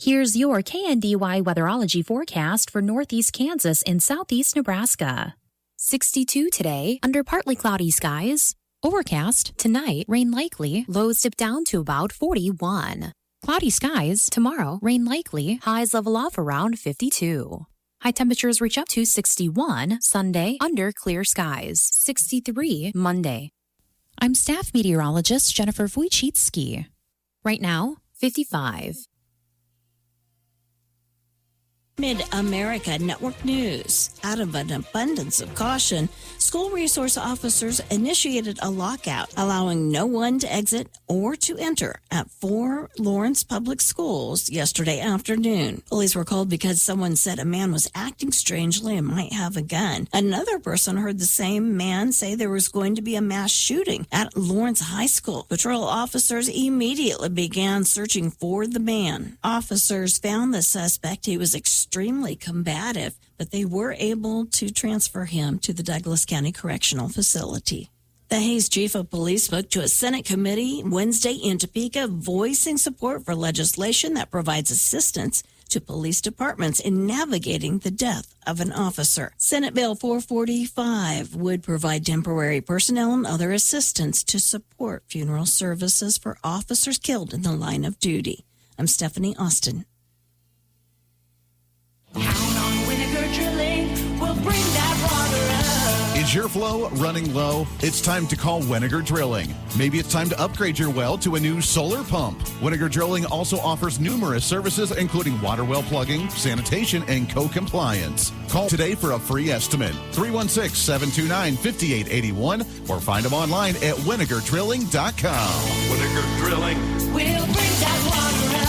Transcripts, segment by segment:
Here's your KNDY weatherology forecast for northeast Kansas and southeast Nebraska. 62 today, under partly cloudy skies. Overcast, tonight, rain likely, lows dip down to about 41. Cloudy skies, tomorrow, rain likely, highs level off around 52. High temperatures reach up to 61 Sunday, under clear skies, 63 Monday. I'm staff meteorologist Jennifer Wojcicki. Right now, 55. Mid-America Network News. Out of an abundance of caution, school resource officers initiated a lockout, allowing no one to exit or to enter at 4 Lawrence Public Schools yesterday afternoon. Police were called because someone said a man was acting strangely and might have a gun. Another person heard the same man say there was going to be a mass shooting at Lawrence High School. Patrol officers immediately began searching for the man. Officers found the suspect. He was extremely combative, but they were able to transfer him to the Douglas County Correctional Facility. The Hays Chief of Police spoke to a Senate committee Wednesday in Topeka, voicing support for legislation that provides assistance to police departments in navigating the death of an officer. Senate Bill 445 would provide temporary personnel and other assistance to support funeral services for officers killed in the line of duty. I'm Stephanie Austin. Count on Vinegar Drilling, we'll bring that water up. Is your flow running low? It's time to call Vinegar Drilling. Maybe it's time to upgrade your well to a new solar pump. Vinegar Drilling also offers numerous services, including water well plugging, sanitation, and co-compliance. Call today for a free estimate. 316-729-5881 or find them online at vinegardrilling.com. Vinegar Drilling, we'll bring that water up.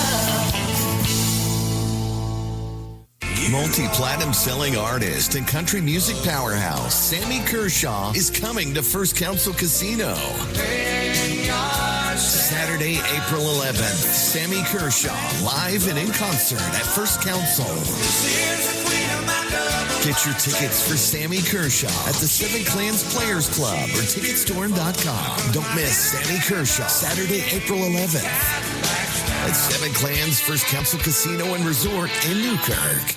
Multi-platinum selling artist and country music powerhouse Sammy Kershaw is coming to First Council Casino. Saturday, April 11th, Sammy Kershaw live and in concert at First Council. Get your tickets for Sammy Kershaw at the Seven Clans Players Club or Ticketstorm.com. Don't miss Sammy Kershaw, Saturday, April 11th at Seven Clans First Council Casino and Resort in Newkirk.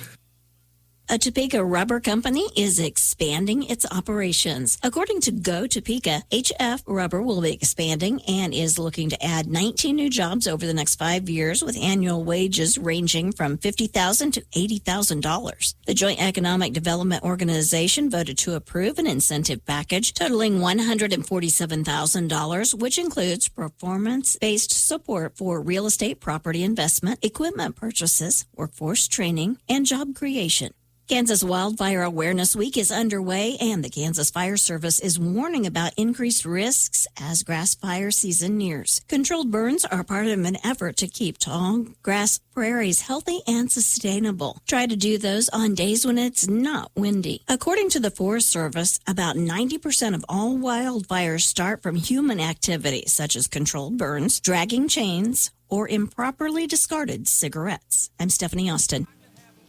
A Topeka rubber company is expanding its operations. According to Go Topeka, HF Rubber will be expanding and is looking to add 19 new jobs over the next 5 years with annual wages ranging from $50,000 to $80,000. The Joint Economic Development Organization voted to approve an incentive package totaling $147,000, which includes performance-based support for real estate property investment, equipment purchases, workforce training, and job creation. Kansas Wildfire Awareness Week is underway, and the Kansas Fire Service is warning about increased risks as grass fire season nears. Controlled burns are part of an effort to keep tall grass prairies healthy and sustainable. Try to do those on days when it's not windy. According to the Forest Service, about 90% of all wildfires start from human activities, such as controlled burns, dragging chains, or improperly discarded cigarettes. I'm Stephanie Austin.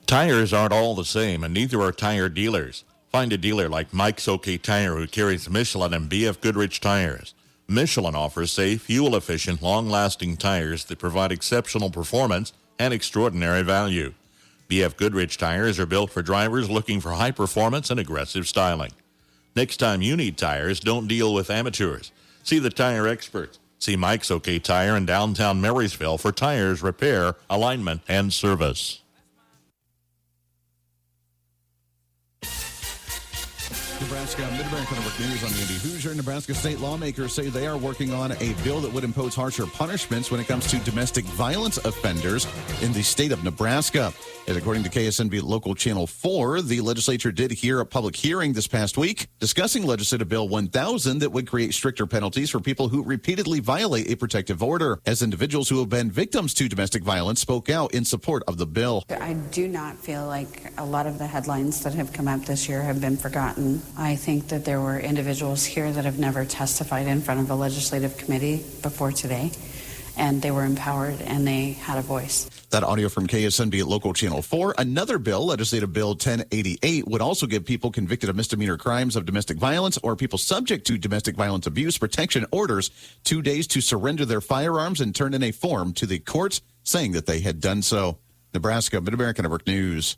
Tires aren't all the same, and neither are tire dealers. Find a dealer like Mike's OK Tire who carries Michelin and BF Goodrich tires. Michelin offers safe, fuel-efficient, long-lasting tires that provide exceptional performance and extraordinary value. BF Goodrich tires are built for drivers looking for high performance and aggressive styling. Next time you need tires, don't deal with amateurs. See the tire experts. See Mike's OK Tire in downtown Marysville for tires, repair, alignment, and service. Nebraska Mid-America Network News on the Indy Hoosier. Nebraska state lawmakers say they are working on a bill that would impose harsher punishments when it comes to domestic violence offenders in the state of Nebraska. And according to KSNB local channel 4, the legislature did hear a public hearing this past week discussing Legislative Bill 1000 that would create stricter penalties for people who repeatedly violate a protective order, as individuals who have been victims to domestic violence spoke out in support of the bill. I do not feel like a lot of the headlines that have come up this year have been forgotten. I think that there were individuals here that have never testified in front of a legislative committee before today, and they were empowered and they had a voice. That audio from KSNB at local channel 4. Another bill, Legislative Bill 1088, would also give people convicted of misdemeanor crimes of domestic violence or people subject to domestic violence abuse protection orders 2 days to surrender their firearms and turn in a form to the courts saying that they had done so. Nebraska Mid-America Network News.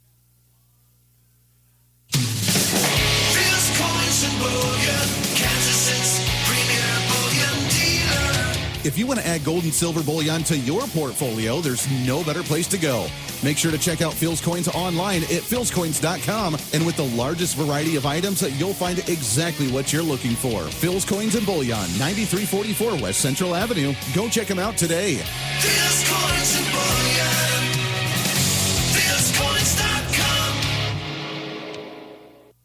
Phil's Coins and Bullion, Kansas' premier bullion dealer. If you want to add gold and silver bullion to your portfolio, there's no better place to go. Make sure to check out Phil's Coins online at philscoins.com. And with the largest variety of items, you'll find exactly what you're looking for. Phil's Coins and Bullion, 9344 West Central Avenue. Go check them out today. Phil's Coins and Bullion, philscoins.com.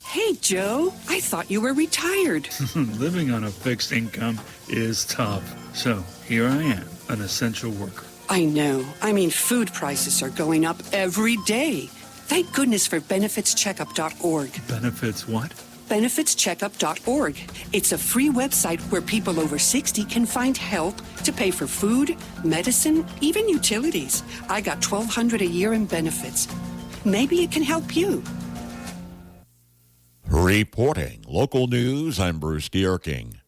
Hey, Joe, I thought you were retired. Living on a fixed income is tough. So here I am, an essential worker. I know. I mean, food prices are going up every day. Thank goodness for benefitscheckup.org. Benefits what? Benefitscheckup.org. It's a free website where people over 60 can find help to pay for food, medicine, even utilities. I got $1,200 a year in benefits. Maybe it can help you. Reporting local news, I'm Bruce Dierking.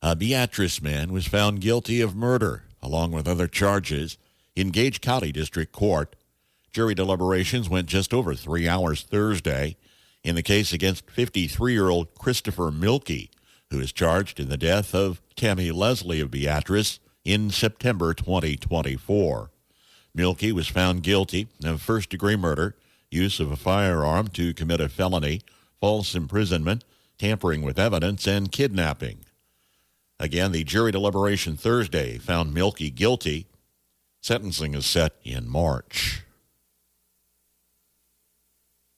A Beatrice man was found guilty of murder, along with other charges, in Gage County District Court. Jury deliberations went just over 3 hours Thursday in the case against 53-year-old Christopher Milkey, who is charged in the death of Tammy Leslie of Beatrice in September 2024. Milkey was found guilty of first-degree murder, use of a firearm to commit a felony, false imprisonment, tampering with evidence, and kidnapping. Again, the jury deliberation Thursday found Milkey guilty. Sentencing is set in March.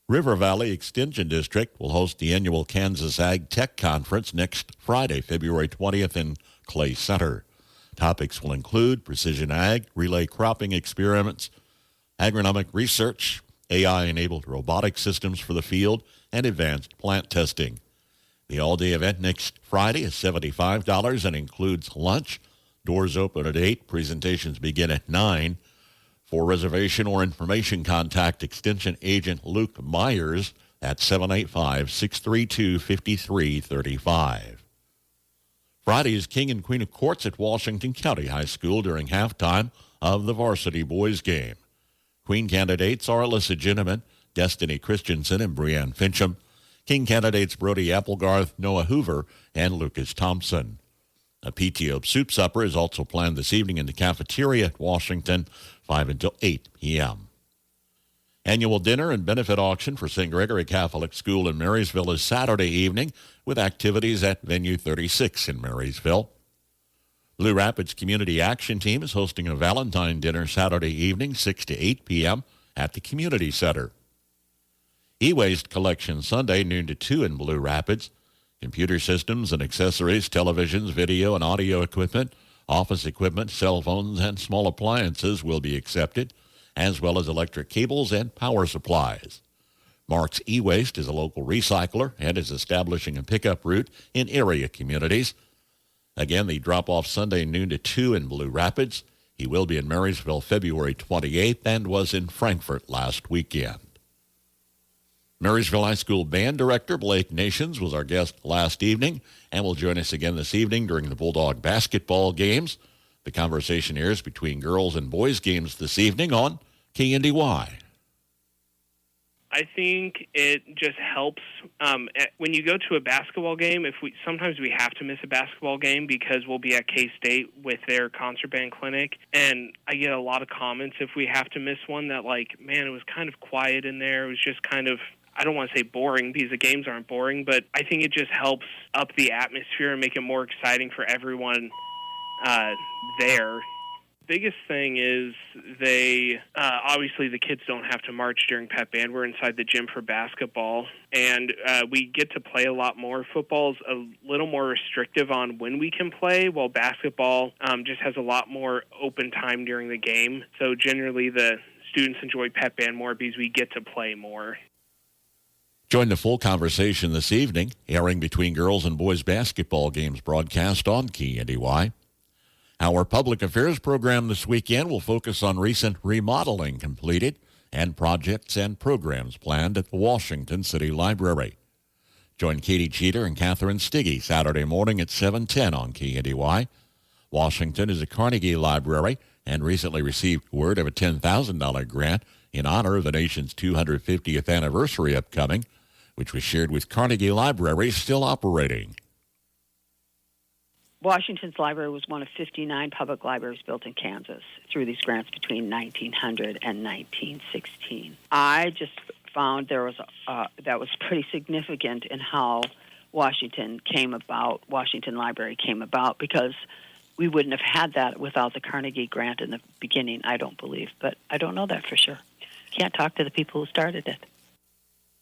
River Valley Extension District will host the annual Kansas Ag Tech Conference next Friday, February 20th in Clay Center. Topics will include precision ag, relay cropping experiments, agronomic research, AI-enabled robotic systems for the field, and advanced plant testing. The all-day event next Friday is $75 and includes lunch. Doors open at 8. Presentations begin at 9. For reservation or information, contact Extension Agent Luke Myers at 785-632-5335. Friday is King and Queen of Courts at Washington County High School during halftime of the varsity boys game. Queen candidates are Alyssa Ginneman, Destiny Christensen, and Brianne Fincham. King candidates Brody Applegarth, Noah Hoover, and Lucas Thompson. A PTO soup supper is also planned this evening in the cafeteria at Washington, 5 until 8 p.m. Annual dinner and benefit auction for St. Gregory Catholic School in Marysville is Saturday evening with activities at Venue 36 in Marysville. Blue Rapids Community Action Team is hosting a Valentine dinner Saturday evening, 6 to 8 p.m. at the Community Center. E-Waste Collection Sunday, noon to 2 in Blue Rapids. Computer systems and accessories, televisions, video and audio equipment, office equipment, cell phones, and small appliances will be accepted, as well as electric cables and power supplies. Mark's E-Waste is a local recycler and is establishing a pickup route in area communities. Again, the drop-off Sunday, noon to 2 in Blue Rapids. He will be in Marysville February 28th and was in Frankfort last weekend. Marysville High School Band Director Blake Nations was our guest last evening and will join us again this evening during the Bulldog basketball games. The conversation airs between girls and boys games this evening on KNDY. I think it just helps when you go to a basketball game. Sometimes we have to miss a basketball game because we'll be at K-State with their concert band clinic, and I get a lot of comments if we have to miss one that, like, man, it was kind of quiet in there. It was just kind of, I don't want to say boring because the games aren't boring, but I think it just helps up the atmosphere and make it more exciting for everyone there. Biggest thing is they obviously the kids don't have to march during pep band. We're inside the gym for basketball, and we get to play a lot more. Football's a little more restrictive on when we can play, while basketball just has a lot more open time during the game. So generally the students enjoy pep band more because we get to play more. Join the full conversation this evening, airing between girls and boys basketball games broadcast on KNDY. Our public affairs program this weekend will focus on recent remodeling completed and projects and programs planned at the Washington City Library. Join Katie Cheater and Catherine Stiggy Saturday morning at 7:10 on KNDY. Washington is a Carnegie Library and recently received word of a $10,000 grant in honor of the nation's 250th anniversary upcoming, which was shared with Carnegie Library, still operating. Washington's library was one of 59 public libraries built in Kansas through these grants between 1900 and 1916. I just found that was pretty significant in how Washington Library came about, because we wouldn't have had that without the Carnegie grant in the beginning, I don't believe. But I don't know that for sure. Can't talk to the people who started it.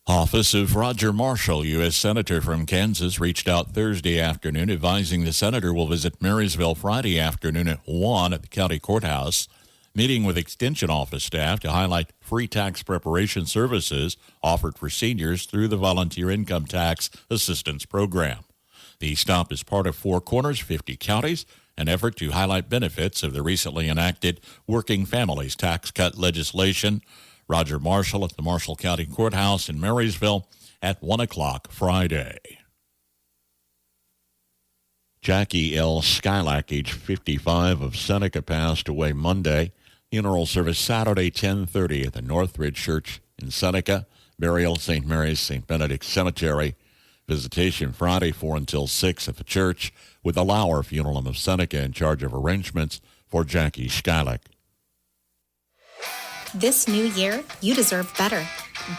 Office of Roger Marshall, U.S. Senator from Kansas, reached out Thursday afternoon advising the senator will visit Marysville Friday afternoon at 1 at the county courthouse, meeting with Extension Office staff to highlight free tax preparation services offered for seniors through the Volunteer Income Tax Assistance Program. The stop is part of Four Corners, 50 counties, an effort to highlight benefits of the recently enacted Working Families Tax Cut legislation. Roger Marshall at the Marshall County Courthouse in Marysville at 1 o'clock Friday. Jackie L. Skylack, age 55, of Seneca, passed away Monday. Funeral service Saturday, 10:30 at the Northridge Church in Seneca. Burial, St. Mary's, St. Benedict Cemetery. Visitation Friday, 4 until 6 at the church, with the Lauer Funeral Home of Seneca in charge of arrangements for Jackie Skylack. This new year, you deserve better.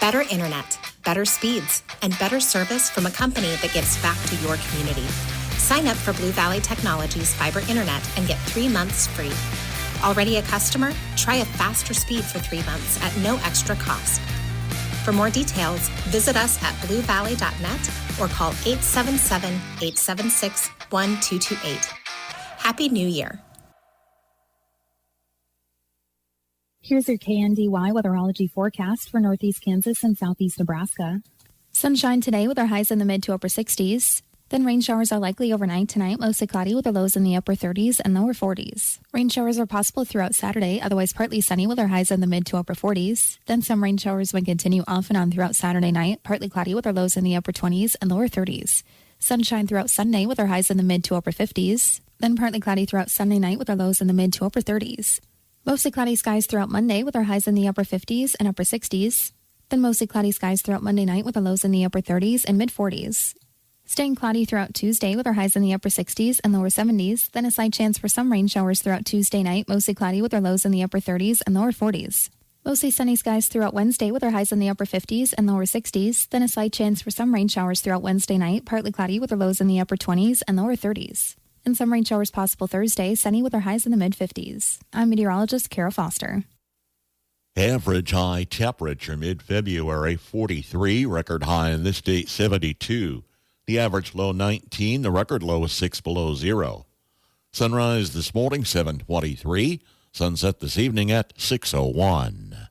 Better internet, better speeds, and better service from a company that gives back to your community. Sign up for Blue Valley Technologies fiber internet and get 3 months free. Already a customer? Try a faster speed for 3 months at no extra cost. For more details, visit us at bluevalley.net or call 877-876-1228. Happy New Year. Here's your KNDY weatherology forecast for northeast Kansas and southeast Nebraska. Sunshine today with our highs in the mid to upper 60s. Then rain showers are likely overnight tonight, mostly cloudy with the lows in the upper 30s and lower 40s. Rain showers are possible throughout Saturday, otherwise partly sunny with our highs in the mid to upper 40s. Then some rain showers will continue off and on throughout Saturday night, partly cloudy with our lows in the upper 20s and lower 30s. Sunshine throughout Sunday with our highs in the mid to upper 50s. Then partly cloudy throughout Sunday night with our lows in the mid to upper 30s. Mostly cloudy skies throughout Monday with our highs in the upper 50s and upper 60s. Then mostly cloudy skies throughout Monday night with our lows in the upper 30s and mid 40s. Staying cloudy throughout Tuesday with our highs in the upper 60s and lower 70s. Then a slight chance for some rain showers throughout Tuesday night, mostly cloudy with our lows in the upper 30s and lower 40s. Mostly sunny skies throughout Wednesday with our highs in the upper 50s and lower 60s. Then a slight chance for some rain showers throughout Wednesday night, partly cloudy with our lows in the upper 20s and lower 30s. And some rain showers possible Thursday, sunny with our highs in the mid-50s. I'm meteorologist Kara Foster. Average high temperature mid-February, 43. Record high in this date, 72. The average low, 19. The record low is 6 below zero. Sunrise this morning, 7:23. Sunset this evening at 6:01.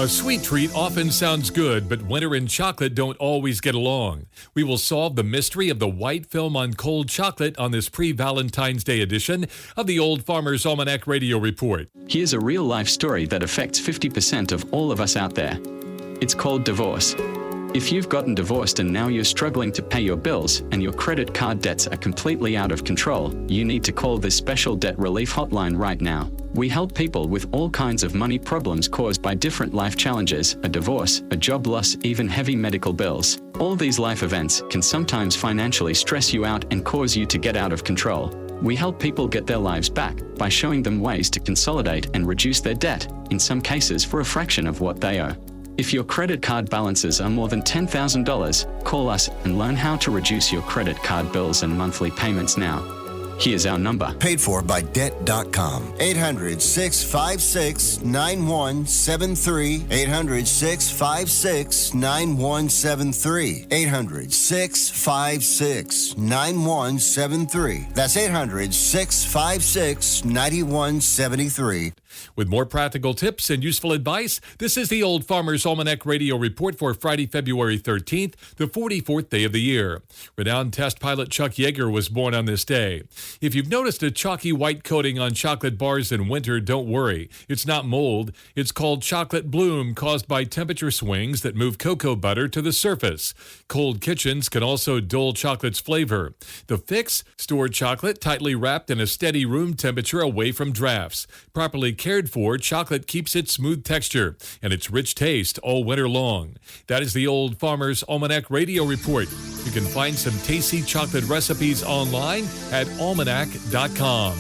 A sweet treat often sounds good, but winter and chocolate don't always get along. We will solve the mystery of the white film on cold chocolate on this pre-Valentine's Day edition of the Old Farmer's Almanac Radio Report. Here's a real-life story that affects 50% of all of us out there. It's called divorce. If you've gotten divorced and now you're struggling to pay your bills and your credit card debts are completely out of control, you need to call this special debt relief hotline right now. We help people with all kinds of money problems caused by different life challenges, a divorce, a job loss, even heavy medical bills. All these life events can sometimes financially stress you out and cause you to get out of control. We help people get their lives back by showing them ways to consolidate and reduce their debt, in some cases for a fraction of what they owe. If your credit card balances are more than $10,000, call us and learn how to reduce your credit card bills and monthly payments now. Here's our number. Paid for by Debt.com. 800-656-9173. 800-656-9173. 800-656-9173. That's 800-656-9173. With more practical tips and useful advice, this is the Old Farmer's Almanac Radio Report for Friday, February 13th, the 44th day of the year. Renowned test pilot Chuck Yeager was born on this day. If you've noticed a chalky white coating on chocolate bars in winter, don't worry. It's not mold. It's called chocolate bloom, caused by temperature swings that move cocoa butter to the surface. Cold kitchens can also dull chocolate's flavor. The fix? Store chocolate tightly wrapped in a steady room temperature away from drafts. Properly cared for, chocolate keeps its smooth texture and its rich taste all winter long. That is the Old Farmer's Almanac Radio Report. You can find some tasty chocolate recipes online at almanac.com.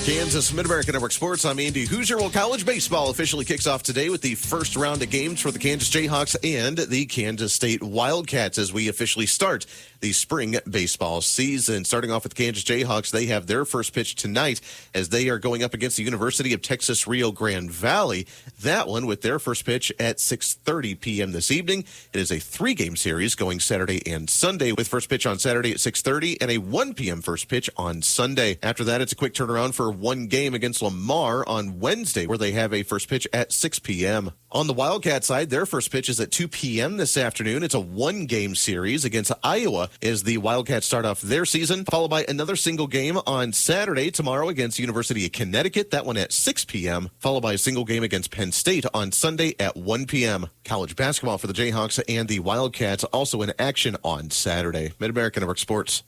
Kansas Mid-America Network Sports. I'm Andy Hoosier. Well, college baseball officially kicks off today with the first round of games for the Kansas Jayhawks and the Kansas State Wildcats as we officially start the spring baseball season. Starting off with Kansas Jayhawks, they have their first pitch tonight as they are going up against the University of Texas Rio Grande Valley. That one with their first pitch at 6:30 p.m. this evening. It is a 3-game series going Saturday and Sunday with first pitch on Saturday at 6:30 and a 1 p.m. first pitch on Sunday. After that, it's a quick turnaround for one game against Lamar on Wednesday where they have a first pitch at 6 p.m. On the Wildcat side, their first pitch is at 2 p.m. this afternoon. It's a 1-game series against Iowa as the Wildcats start off their season, followed by another single game on Saturday tomorrow against University of Connecticut. That one at 6 p.m., followed by a single game against Penn State on Sunday at 1 p.m. College basketball for the Jayhawks and the Wildcats also in action on Saturday. Mid-America Network Sports.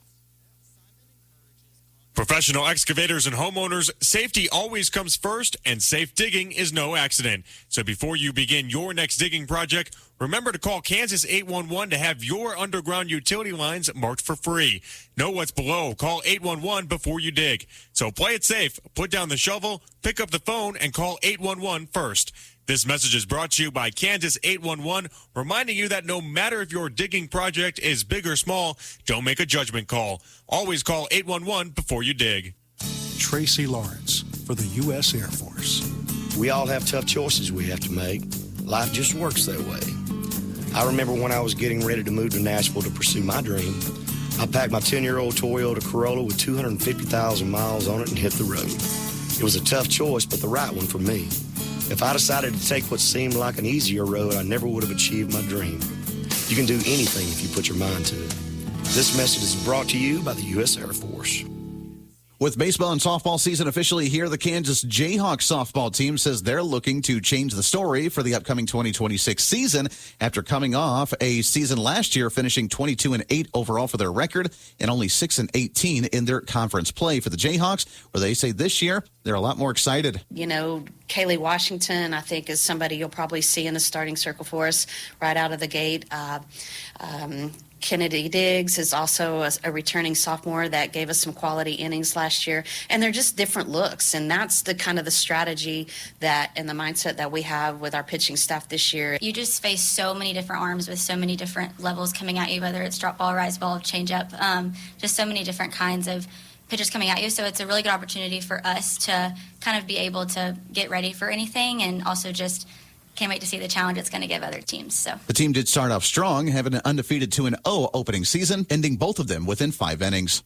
Professional excavators and homeowners, safety always comes first, and safe digging is no accident. So before you begin your next digging project, remember to call Kansas 811 to have your underground utility lines marked for free. Know what's below. Call 811 before you dig. So play it safe. Put down the shovel, pick up the phone, and call 811 first. This message is brought to you by Kansas 811, reminding you that no matter if your digging project is big or small, don't make a judgment call. Always call 811 before you dig. Tracy Lawrence for the U.S. Air Force. We all have tough choices we have to make. Life just works that way. I remember when I was getting ready to move to Nashville to pursue my dream, I packed my 10-year-old Toyota Corolla with 250,000 miles on it and hit the road. It was a tough choice, but the right one for me. If I decided to take what seemed like an easier road, I never would have achieved my dream. You can do anything if you put your mind to it. This message is brought to you by the U.S. Air Force. With baseball and softball season officially here, the Kansas Jayhawks softball team says they're looking to change the story for the upcoming 2026 season after coming off a season last year finishing 22-8 overall for their record and only 6-18 in their conference play for the Jayhawks, where they say this year they're a lot more excited. You know, Kaylee Washington, I think, is somebody you'll probably see in the starting circle for us right out of the gate. Kennedy Diggs is also a returning sophomore that gave us some quality innings last year, and they're just different looks, and that's the kind of the strategy that and the mindset that we have with our pitching staff this year. You just face so many different arms with so many different levels coming at you, whether it's drop ball, rise ball, change up, just so many different kinds of pitchers coming at you. So it's a really good opportunity for us to kind of be able to get ready for anything, and also just can't wait to see the challenge it's going to give other teams. So the team did start off strong, having an undefeated 2-0 opening season, ending both of them within 5 innings.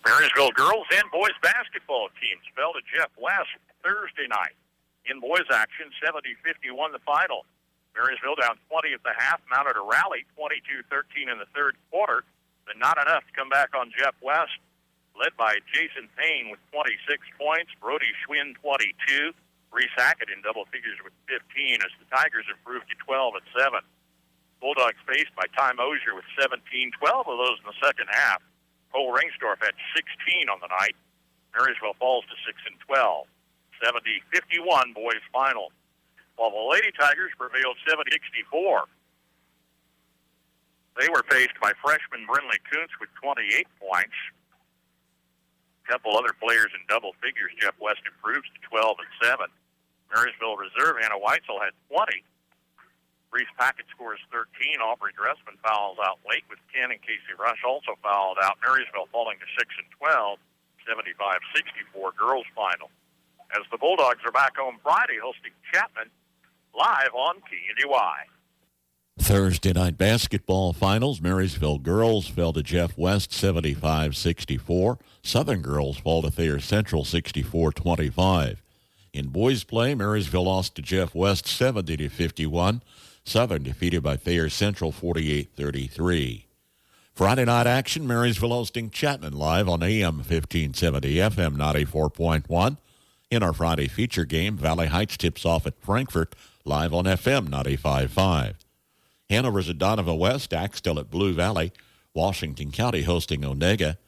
Marysville girls and boys basketball teams fell to Jeff West Thursday night. In boys action, 70-51 the final. Marysville down 20 at the half, mounted a rally, 22-13 in the third quarter, but not enough to come back on Jeff West. Led by Jason Payne with 26 points, Brody Schwinn 22, Reese Hackett in double figures with 15 as the Tigers improved to 12 at 7. Bulldogs faced by Ty Mosier with 17, 12 of those in the second half. Cole Ringsdorf had 16 on the night. Marysville falls to 6 and 12. 70-51 boys final. While the Lady Tigers prevailed 70-64. They were faced by freshman Brinley Kuntz with 28 points. Couple other players in double figures. Jeff West improves to 12 and 7. Marysville reserve Hannah Weitzel had 20. Reese Packett scores 13. Aubrey Dressman fouls out late with 10, and Casey Rush also fouled out. Marysville falling to 6 and 12. 75-64 girls final. As the Bulldogs are back home Friday hosting Chapman live on KNDY. Thursday night basketball finals. Marysville girls fell to Jeff West 75-64. Southern girls fall to Thayer Central 64-25. In boys play, Marysville lost to Jeff West 70-51. Southern defeated by Thayer Central 48-33. Friday night action, Marysville hosting Chapman live on AM 1570, FM 94.1. In our Friday feature game, Valley Heights tips off at Frankfort live on FM 95.5. Hanover's at Donovan West, Axtell at Blue Valley. Washington County hosting Onega.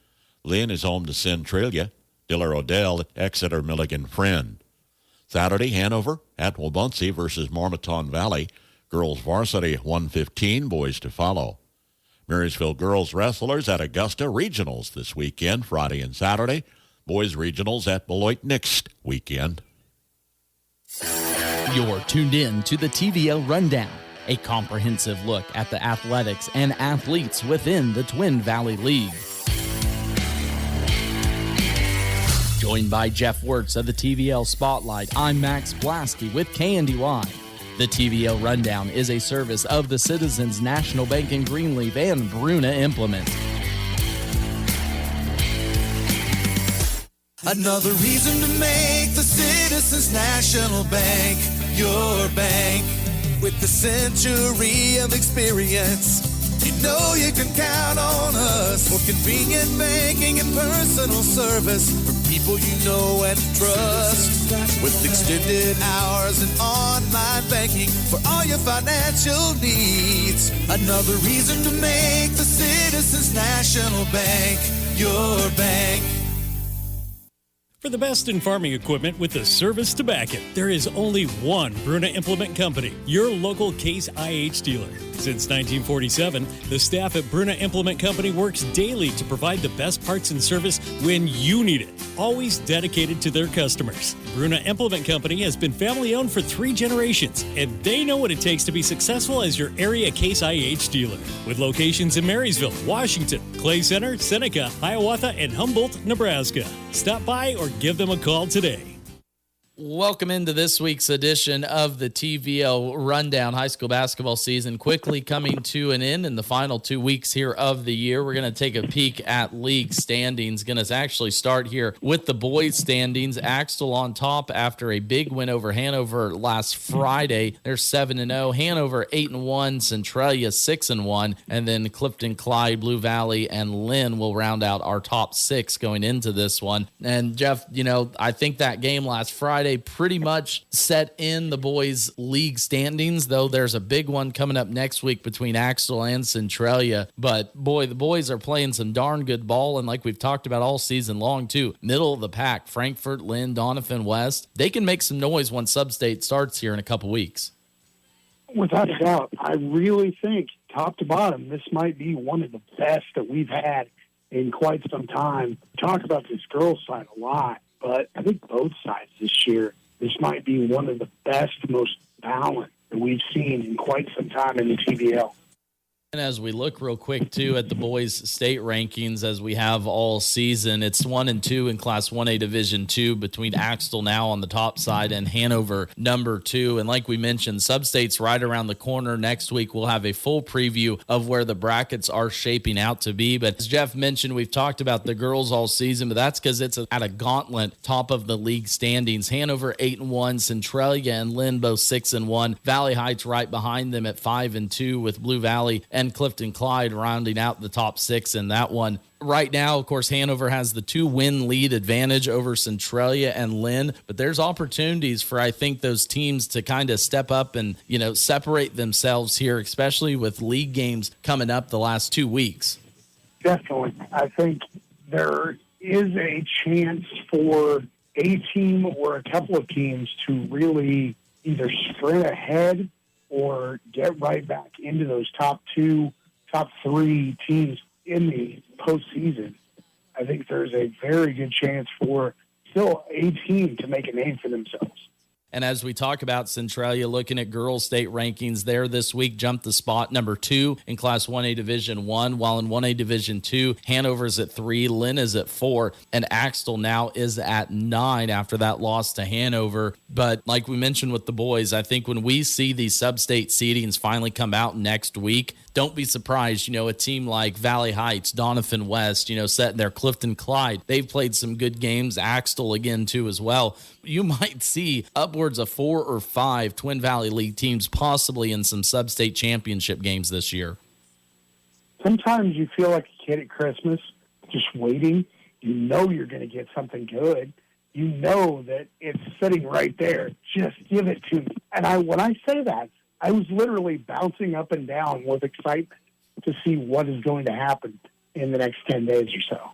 Lynn is home to Centralia. Diller Odell at Exeter Milligan Friend. Saturday, Hanover at Wabaunsee versus Marmaton Valley. Girls varsity at 1:15, boys to follow. Marysville girls wrestlers at Augusta regionals this weekend, Friday and Saturday. Boys regionals at Beloit next weekend. You're tuned in to the TVL Rundown, a comprehensive look at the athletics and athletes within the Twin Valley League. Joined by Jeff Wirtz of the TVL Spotlight, I'm Max Blasky with KNDY. The TVL Rundown is a service of the Citizens National Bank in Greenleaf and Bruna Implement. Another reason to make the Citizens National Bank your bank. With the century of experience, you know you can count on us for convenient banking and personal service from people you know and trust. With extended hours and online banking for all your financial needs. Another reason to make the Citizens National Bank your bank. For the best in farming equipment with the service to back it, there is only one Bruna Implement Company, your local Case IH dealer. Since 1947, the staff at Bruna Implement Company works daily to provide the best parts and service when you need it, always dedicated to their customers. Bruna Implement Company has been family-owned for 3 generations, and they know what it takes to be successful as your area Case IH dealer. With locations in Marysville, Washington, Clay Center, Seneca, Hiawatha, and Humboldt, Nebraska. Stop by or give them a call today. Welcome into this week's edition of the TVL Rundown. High school basketball season quickly coming to an end in the final 2 weeks here of the year. We're going to take a peek at league standings. Going to actually start here with the boys standings. Axtell on top after a big win over Hanover last Friday. They're 7-0. Hanover 8-1. Centralia 6-1. And then Clifton, Clyde, Blue Valley, and Lynn will round out our top 6 going into this one. And Jeff, I think that game last Friday pretty much set in the boys' league standings, though there's a big one coming up next week between Axtell and Centralia. But, boy, the boys are playing some darn good ball, and like we've talked about all season long, too, middle of the pack, Frankfort, Lynn, Donovan West, they can make some noise when Sub-State starts here in a couple weeks. Without a doubt, I really think, top to bottom, this might be one of the best that we've had in quite some time. Talk about this girls' side a lot. But I think both sides this year, this might be one of the best, most balanced that we've seen in quite some time in the TVL. And as we look real quick, too, at the boys' state rankings, as we have all season, it's 1 and 2 in Class 1A Division II between Axtell now on the top side and Hanover number 2. And like we mentioned, Sub-State's right around the corner. Next week, we'll have a full preview of where the brackets are shaping out to be. But as Jeff mentioned, we've talked about the girls all season, but that's because it's at a gauntlet top of the league standings. Hanover 8-1, Centralia and Lynn both 6-1. Valley Heights right behind them at 5-2 with Blue Valley and Clifton Clyde rounding out the top 6 in that one. Right now, of course, Hanover has the 2-win lead advantage over Centralia and Lynn, but there's opportunities for, I think, those teams to kind of step up and, separate themselves here, especially with league games coming up the last 2 weeks. Definitely. I think there is a chance for a team or a couple of teams to really either sprint ahead or get right back into those top 3 teams in the postseason. I think there's a very good chance for still a team to make a name for themselves. And as we talk about Centralia, looking at girls' state rankings there this week, jumped the spot number 2 in Class 1A Division I, while in 1A Division II, Hanover's at 3, Lynn is at 4, and Axtell now is at 9 after that loss to Hanover. But like we mentioned with the boys, I think when we see these sub-state seedings finally come out next week, don't be surprised, a team like Valley Heights, Donovan West, setting there, Clifton Clyde, they've played some good games, Axtell again too as well. you might see upwards of 4 or 5 Twin Valley League teams possibly in some sub-state championship games this year. Sometimes you feel like a kid at Christmas, just waiting. You know you're going to get something good. You know that it's sitting right there. Just give it to me. And when I say that, I was literally bouncing up and down with excitement to see what is going to happen in the next 10 days or so.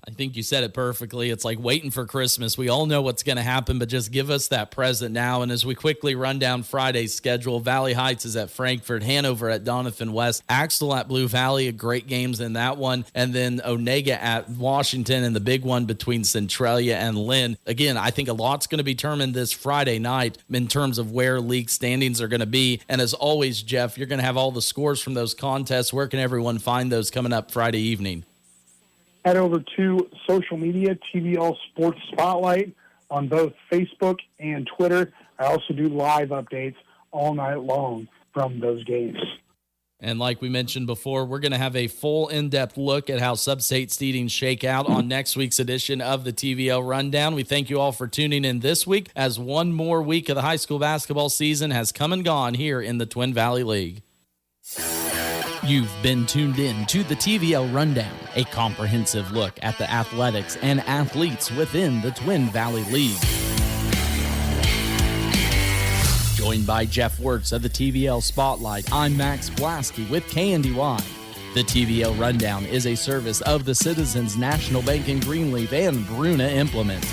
I think you said it perfectly. It's like waiting for Christmas. We all know what's going to happen, but just give us that present now. And as we quickly run down Friday's schedule, Valley Heights is at Frankfort, Hanover at Doniphan West, Axtell at Blue Valley, great games in that one, and then Onega at Washington and the big one between Centralia and Lynn. Again, I think a lot's going to be determined this Friday night in terms of where league standings are going to be. And as always, Jeff, you're going to have all the scores from those contests. Where can everyone find those coming up Friday evening? Head over to social media, TVL Sports Spotlight on both Facebook and Twitter. I also do live updates all night long from those games. And like we mentioned before, we're going to have a full in-depth look at how sub-state seedings shake out on next week's edition of the TVL Rundown. We thank you all for tuning in this week as one more week of the high school basketball season has come and gone here in the Twin Valley League. You've been tuned in to the TVL Rundown, a comprehensive look at the athletics and athletes within the Twin Valley League. Joined by Jeff Wirtz of the TVL Spotlight, I'm Max Blasky with KNDY. The TVL Rundown is a service of the Citizens National Bank in Greenleaf and Bruna Implement.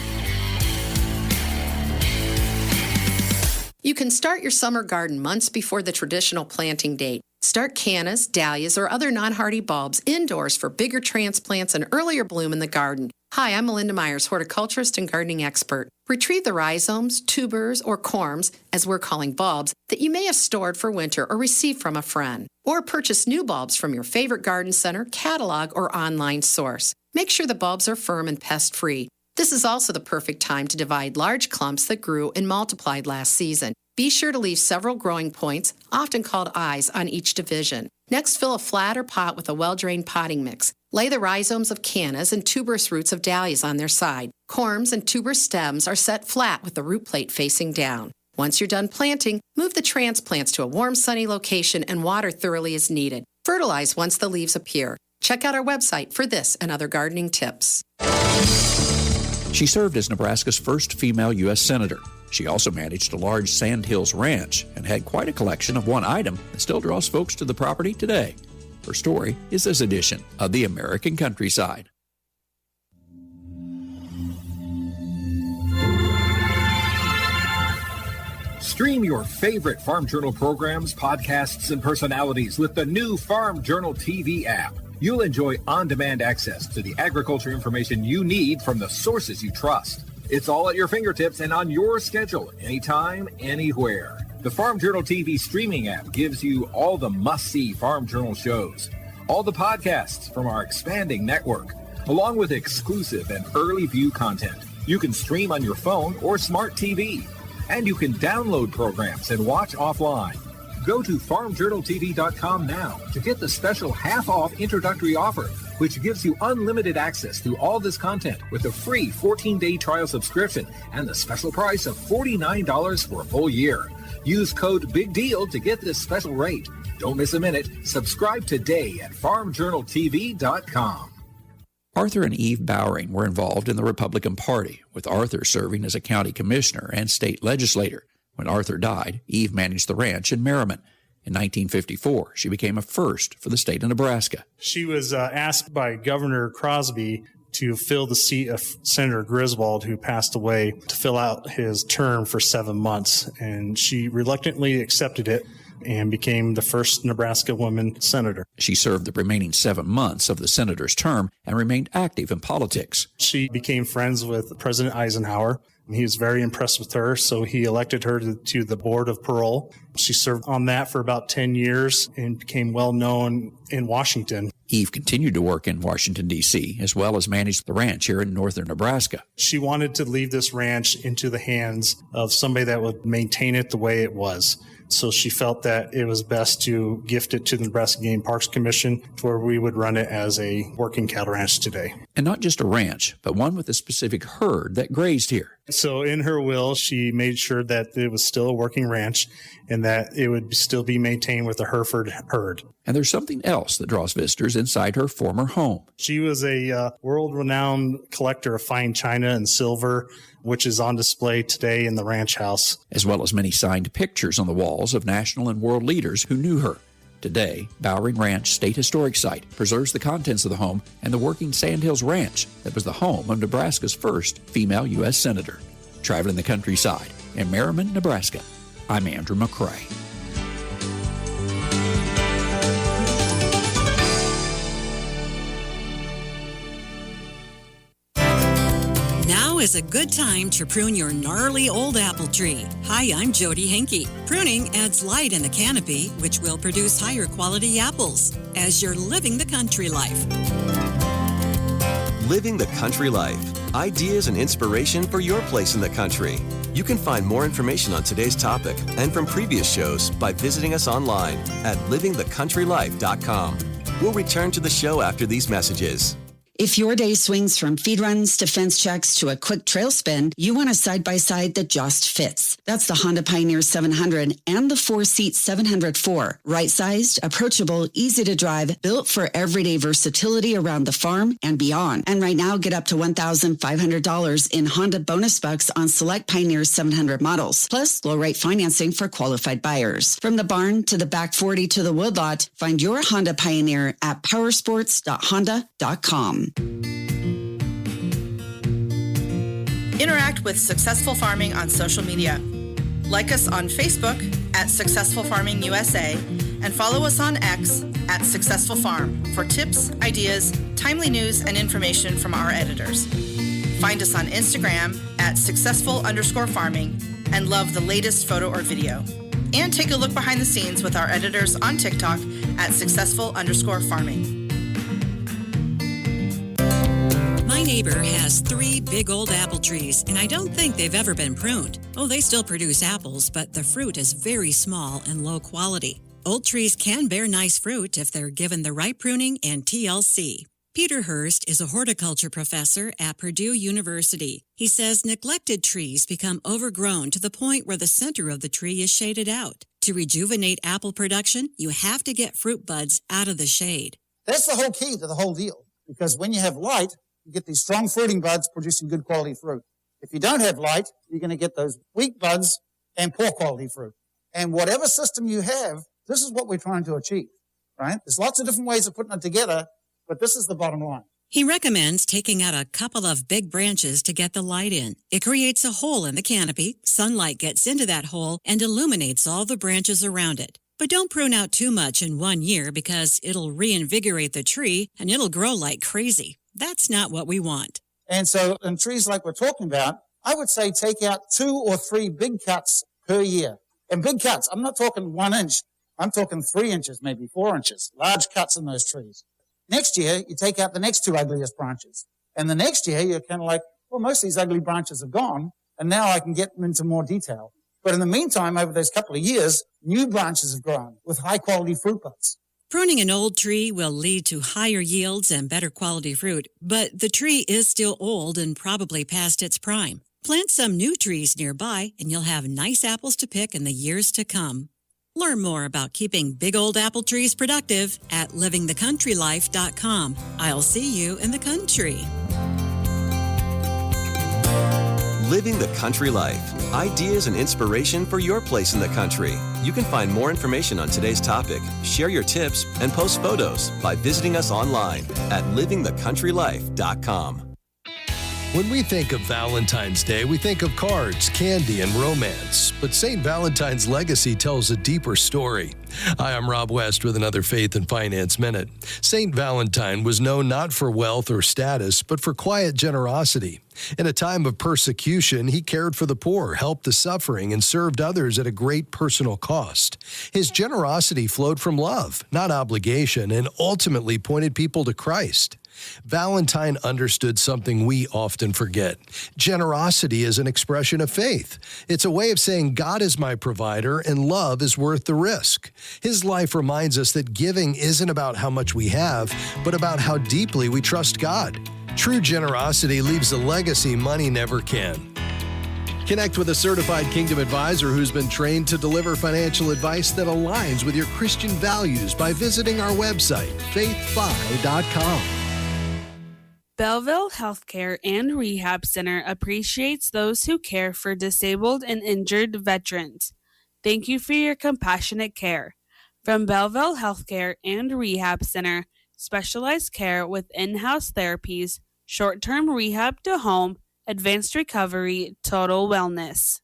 You can start your summer garden months before the traditional planting date. Start cannas, dahlias, or other non-hardy bulbs indoors for bigger transplants and earlier bloom in the garden. Hi, I'm Melinda Myers, horticulturist and gardening expert. Retrieve the rhizomes, tubers, or corms, as we're calling bulbs, that you may have stored for winter or received from a friend. Or purchase new bulbs from your favorite garden center, catalog, or online source. Make sure the bulbs are firm and pest-free. This is also the perfect time to divide large clumps that grew and multiplied last season. Be sure to leave several growing points, often called eyes, on each division. Next, fill a flat or pot with a well-drained potting mix. Lay the rhizomes of cannas and tuberous roots of dahlias on their side. Corms and tuberous stems are set flat with the root plate facing down. Once you're done planting, move the transplants to a warm, sunny location and water thoroughly as needed. Fertilize once the leaves appear. Check out our website for this and other gardening tips. She served as Nebraska's first female U.S. Senator. She also managed a large Sand Hills ranch and had quite a collection of one item that still draws folks to the property today. Her story is this edition of The American Countryside. Stream your favorite Farm Journal programs, podcasts, and personalities with the new Farm Journal TV app. You'll enjoy on-demand access to the agriculture information you need from the sources you trust. It's all at your fingertips and on your schedule, anytime, anywhere. The Farm Journal TV streaming app gives you all the must-see Farm Journal shows, all the podcasts from our expanding network, along with exclusive and early view content. You can stream on your phone or smart TV, and you can download programs and watch offline. Go to farmjournaltv.com now to get the special half-off introductory offer, which gives you unlimited access to all this content with a free 14-day trial subscription and the special price of $49 for a full year. Use code BIGDEAL to get this special rate. Don't miss a minute. Subscribe today at farmjournaltv.com. Arthur and Eve Bowering were involved in the Republican Party, with Arthur serving as a county commissioner and state legislator. When Arthur died, Eve managed the ranch in Merriman. In 1954, she became a first for the state of Nebraska. She was asked by Governor Crosby to fill the seat of Senator Griswold, who passed away, to fill out his term for 7 months. And she reluctantly accepted it and became the first Nebraska woman senator. She served the remaining 7 months of the senator's term and remained active in politics. She became friends with President Eisenhower. He was very impressed with her, so he elected her to the Board of Parole. She served on that for about 10 years and became well known in Washington. Eve continued to work in Washington, D.C., as well as managed the ranch here in northern Nebraska. She wanted to leave this ranch into the hands of somebody that would maintain it the way it was. So she felt that it was best to gift it to the Nebraska Game Parks Commission, to where we would run it as a working cattle ranch today. And not just a ranch, but one with a specific herd that grazed here. So in her will, she made sure that it was still a working ranch and that it would still be maintained with a Hereford herd. And there's something else that draws visitors inside her former home. She was a world-renowned collector of fine china and silver, which is on display today in the ranch house. As well as many signed pictures on the walls of national and world leaders who knew her. Today, Bowering Ranch State Historic Site preserves the contents of the home and the working Sandhills Ranch that was the home of Nebraska's first female U.S. Senator. Traveling the countryside in Merriman, Nebraska, I'm Andrew McCrae. Now is a good time to prune your gnarly old apple tree. Hi, I'm Jody Henke. Pruning adds light in the canopy, which will produce higher quality apples as you're living the country life. Living the country life. Ideas and inspiration for your place in the country. You can find more information on today's topic and from previous shows by visiting us online at livingthecountrylife.com. We'll return to the show after these messages. If your day swings from feed runs to fence checks to a quick trail spin, you want a side-by-side that just fits. That's the Honda Pioneer 700 and the 4-seat 704. Right-sized, approachable, easy to drive, built for everyday versatility around the farm and beyond. And right now, get up to $1,500 in Honda bonus bucks on select Pioneer 700 models, plus low-rate financing for qualified buyers. From the barn to the back 40 to the woodlot, find your Honda Pioneer at powersports.honda.com. Interact with Successful Farming on social media. Like us on Facebook at Successful Farming USA and follow us on X at Successful Farm for tips, ideas, timely news, and information from our editors. Find us on Instagram at successful_farming and love the latest photo or video. And take a look behind the scenes with our editors on TikTok at successful_farming. My neighbor has 3 big old apple trees, and I don't think they've ever been pruned. Oh, they still produce apples, but the fruit is very small and low quality. Old trees can bear nice fruit if they're given the right pruning and TLC. Peter Hurst is a horticulture professor at Purdue University. He says neglected trees become overgrown to the point where the center of the tree is shaded out. To rejuvenate apple production, you have to get fruit buds out of the shade. That's the whole key to the whole deal, because when you have light, you get these strong fruiting buds producing good quality fruit. If you don't have light, you're going to get those weak buds and poor quality fruit. And whatever system you have, this is what we're trying to achieve, right? There's lots of different ways of putting it together, but this is the bottom line. He recommends taking out a couple of big branches to get the light in. It creates a hole in the canopy, sunlight gets into that hole, and illuminates all the branches around it. But don't prune out too much in 1 year because it'll reinvigorate the tree and it'll grow like crazy. That's not what we want. And so in trees like we're talking about, I would say take out 2 or 3 big cuts per year. And big cuts, I'm not talking 1 inch. I'm talking 3 inches, maybe 4 inches, large cuts in those trees. Next year, you take out the next 2 ugliest branches. And the next year, you're kind of like, well, most of these ugly branches are gone, and now I can get into more detail. But in the meantime, over those couple of years, new branches have grown with high-quality fruit buds. Pruning an old tree will lead to higher yields and better quality fruit, but the tree is still old and probably past its prime. Plant some new trees nearby, and you'll have nice apples to pick in the years to come. Learn more about keeping big old apple trees productive at livingthecountrylife.com. I'll see you in the country. Living the country life. Ideas and inspiration for your place in the country. You can find more information on today's topic, share your tips, and post photos by visiting us online at livingthecountrylife.com. When we think of Valentine's Day, we think of cards, candy, and romance. But St. Valentine's legacy tells a deeper story. Hi, I'm Rob West with another Faith and Finance Minute. St. Valentine was known not for wealth or status, but for quiet generosity. In a time of persecution, he cared for the poor, helped the suffering, and served others at a great personal cost. His generosity flowed from love, not obligation, and ultimately pointed people to Christ. Valentine understood something we often forget. Generosity is an expression of faith. It's a way of saying God is my provider and love is worth the risk. His life reminds us that giving isn't about how much we have, but about how deeply we trust God. True generosity leaves a legacy money never can. Connect with a certified Kingdom advisor who's been trained to deliver financial advice that aligns with your Christian values by visiting our website, faithfi.com. Belleville Healthcare and Rehab Center appreciates those who care for disabled and injured veterans. Thank you for your compassionate care. From Belleville Healthcare and Rehab Center, specialized care with in-house therapies, short-term rehab to home, advanced recovery, total wellness.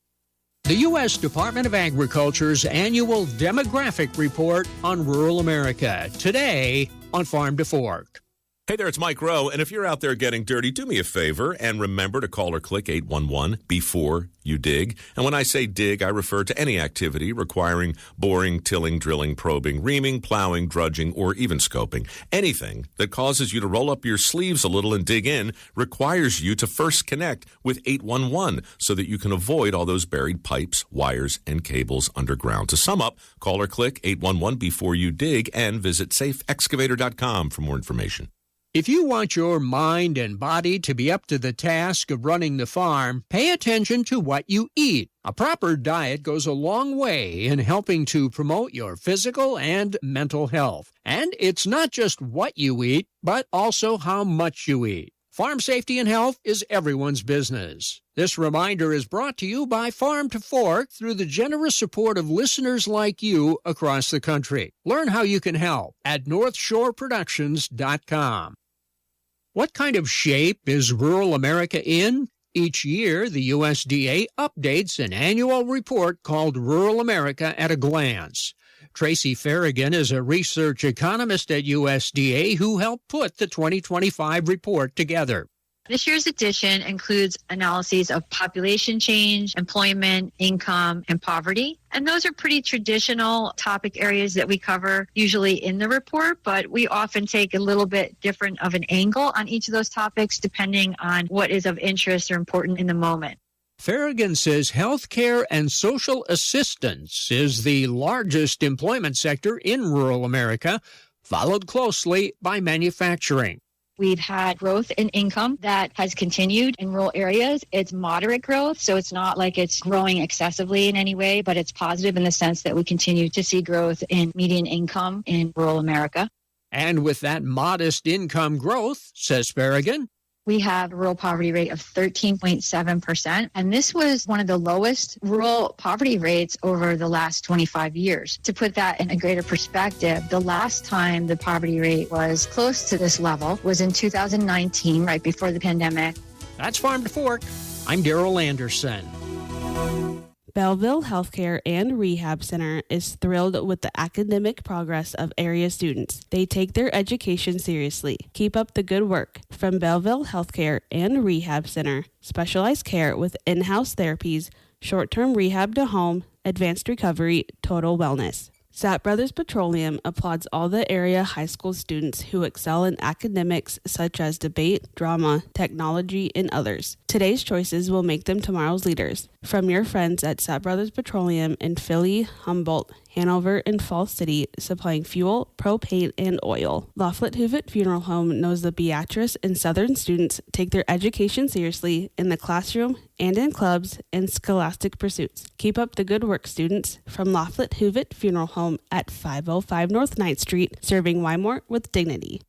The U.S. Department of Agriculture's annual demographic report on rural America. Today on Farm to Fork. Hey there, it's Mike Rowe, and if you're out there getting dirty, do me a favor and remember to call or click 811 before you dig. And when I say dig, I refer to any activity requiring boring, tilling, drilling, probing, reaming, plowing, drudging, or even scoping. Anything that causes you to roll up your sleeves a little and dig in requires you to first connect with 811 so that you can avoid all those buried pipes, wires, and cables underground. To sum up, call or click 811 before you dig and visit safeexcavator.com for more information. If you want your mind and body to be up to the task of running the farm, pay attention to what you eat. A proper diet goes a long way in helping to promote your physical and mental health. And it's not just what you eat, but also how much you eat. Farm safety and health is everyone's business. This reminder is brought to you by Farm to Fork through the generous support of listeners like you across the country. Learn how you can help at NorthshoreProductions.com. What kind of shape is rural America in? Each year, the USDA updates an annual report called Rural America at a Glance. Tracy Farragon is a research economist at USDA who helped put the 2025 report together. This year's edition includes analyses of population change, employment, income, and poverty. And those are pretty traditional topic areas that we cover usually in the report, but we often take a little bit different of an angle on each of those topics depending on what is of interest or important in the moment. Farragon says healthcare and social assistance is the largest employment sector in rural America, followed closely by manufacturing. We've had growth in income that has continued in rural areas. It's moderate growth, so it's not like it's growing excessively in any way, but it's positive in the sense that we continue to see growth in median income in rural America. And with that modest income growth, says Farragon, we have a rural poverty rate of 13.7%, and this was one of the lowest rural poverty rates over the last 25 years. To put that in a greater perspective, the last time the poverty rate was close to this level was in 2019, right before the pandemic. That's Farm to Fork. I'm Darrell Anderson. Belleville Healthcare and Rehab Center is thrilled with the academic progress of area students. They take their education seriously. Keep up the good work. From Belleville Healthcare and Rehab Center, specialized care with in-house therapies, short-term rehab to home, advanced recovery, total wellness. Sapp Brothers Petroleum applauds all the area high school students who excel in academics such as debate, drama, technology, and others. Today's choices will make them tomorrow's leaders. From your friends at Sapp Brothers Petroleum in Philly, Humboldt, Hanover, and Falls City, supplying fuel, propane, and oil. Laughlin Huvett Funeral Home knows the Beatrice and Southern students take their education seriously in the classroom and in clubs and scholastic pursuits. Keep up the good work, students. From Laughlin Huvett Funeral Home at 505 North 9th Street, serving Wymore with dignity.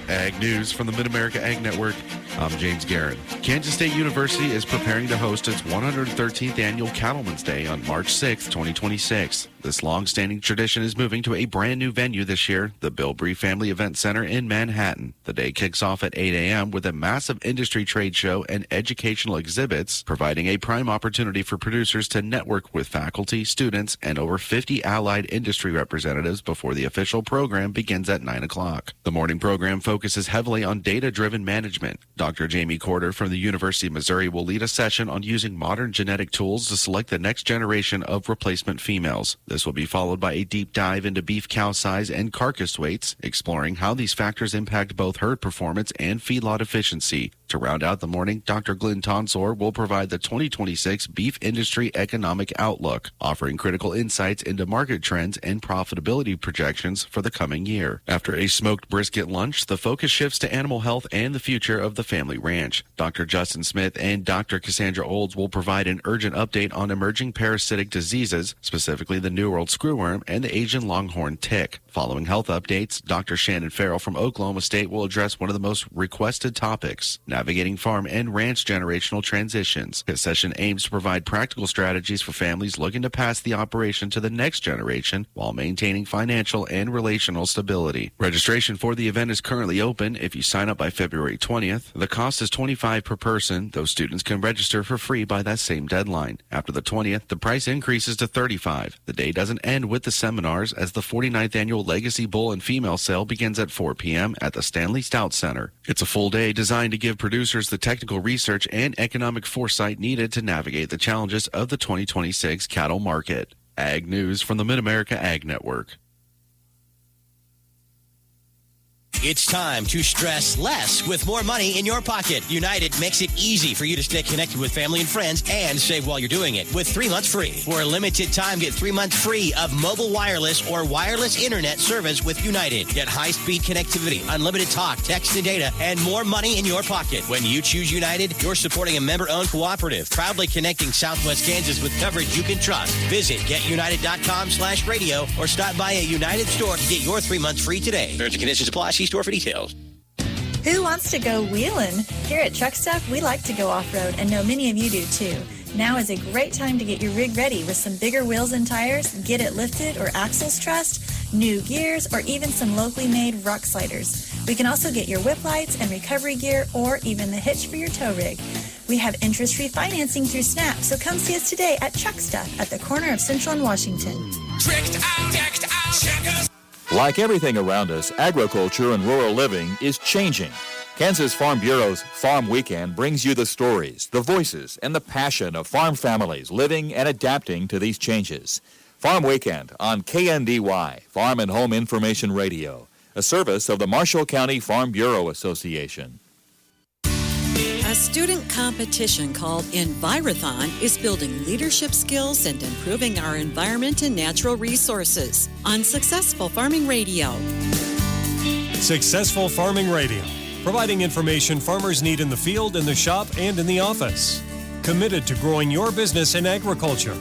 Ag News from the Mid-America Ag Network. I'm James Guerin. Kansas State University is preparing to host its 113th annual Cattlemen's Day on March 6, 2026. This long-standing tradition is moving to a brand new venue this year, the Bill Bree Family Event Center in Manhattan. The day kicks off at 8 a.m. with a massive industry trade show and educational exhibits, providing a prime opportunity for producers to network with faculty, students, and over 50 allied industry representatives before the official program begins at 9 o'clock. The morning program focuses heavily on data-driven management. Dr. Jamie Corder from the University of Missouri will lead a session on using modern genetic tools to select the next generation of replacement females. This will be followed by a deep dive into beef cow size and carcass weights, exploring how these factors impact both herd performance and feedlot efficiency. To round out the morning, Dr. Glenn Tonsor will provide the 2026 Beef Industry Economic Outlook, offering critical insights into market trends and profitability projections for the coming year. After a smoked brisket lunch, the focus shifts to animal health and the future of the family ranch. Dr. Justin Smith and Dr. Cassandra Olds will provide an urgent update on emerging parasitic diseases, specifically the New World screwworm and the Asian longhorn tick. Following health updates, Dr. Shannon Farrell from Oklahoma State will address one of the most requested topics, navigating farm and ranch generational transitions. His session aims to provide practical strategies for families looking to pass the operation to the next generation while maintaining financial and relational stability. Registration for the event is currently open. If you sign up by February 20th, the cost is $25 per person, though students can register for free by that same deadline. After the 20th, the price increases to $35. The day doesn't end with the seminars, as the 49th annual Legacy Bull and Female Sale begins at 4 p.m. at the Stanley Stout Center. It's a full day designed to give producers the technical research and economic foresight needed to navigate the challenges of the 2026 cattle market. Ag News from the Mid-America Ag Network. It's time to stress less with more money in your pocket. United makes it easy for you to stay connected with family and friends and save while you're doing it with 3 months free. For a limited time, get 3 months free of mobile wireless or wireless internet service with United. Get high-speed connectivity, unlimited talk, text, and data, and more money in your pocket. When you choose United, you're supporting a member-owned cooperative, proudly connecting Southwest Kansas with coverage you can trust. Visit getunited.com/radio or stop by a United store to get your 3 months free today. Terms and conditions apply. See store for details. Who wants to go wheeling? Here at Truck Stuff, we like to go off-road, and know many of you do too. Now is a great time to get your rig ready with some bigger wheels and tires, get it lifted or axles trussed, new gears, or even some locally made rock sliders. We can also get your whip lights and recovery gear, or even the hitch for your tow rig. We have interest-free financing through SNAP, so come see us today at Truck Stuff at the corner of Central and Washington. Tricked out, decked out, checkers. Like everything around us, agriculture and rural living is changing. Kansas Farm Bureau's Farm Weekend brings you the stories, the voices, and the passion of farm families living and adapting to these changes. Farm Weekend on KNDY, Farm and Home Information Radio, a service of the Marshall County Farm Bureau Association. A student competition called Envirothon is building leadership skills and improving our environment and natural resources on Successful Farming Radio. Successful Farming Radio, providing information farmers need in the field, in the shop, and in the office. Committed to growing your business in agriculture.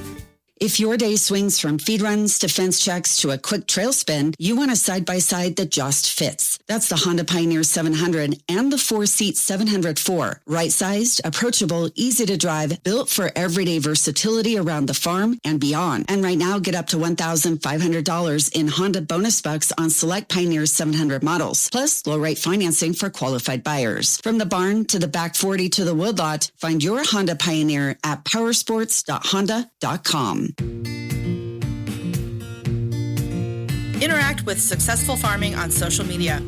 If your day swings from feed runs to fence checks to a quick trail spin, you want a side-by-side that just fits. That's the Honda Pioneer 700 and the 4-seat 704. Right-sized, approachable, easy to drive, built for everyday versatility around the farm and beyond. And right now, get up to $1,500 in Honda bonus bucks on select Pioneer 700 models, plus low-rate financing for qualified buyers. From the barn to the back 40 to the woodlot, find your Honda Pioneer at powersports.honda.com. Interact with Successful Farming on social media.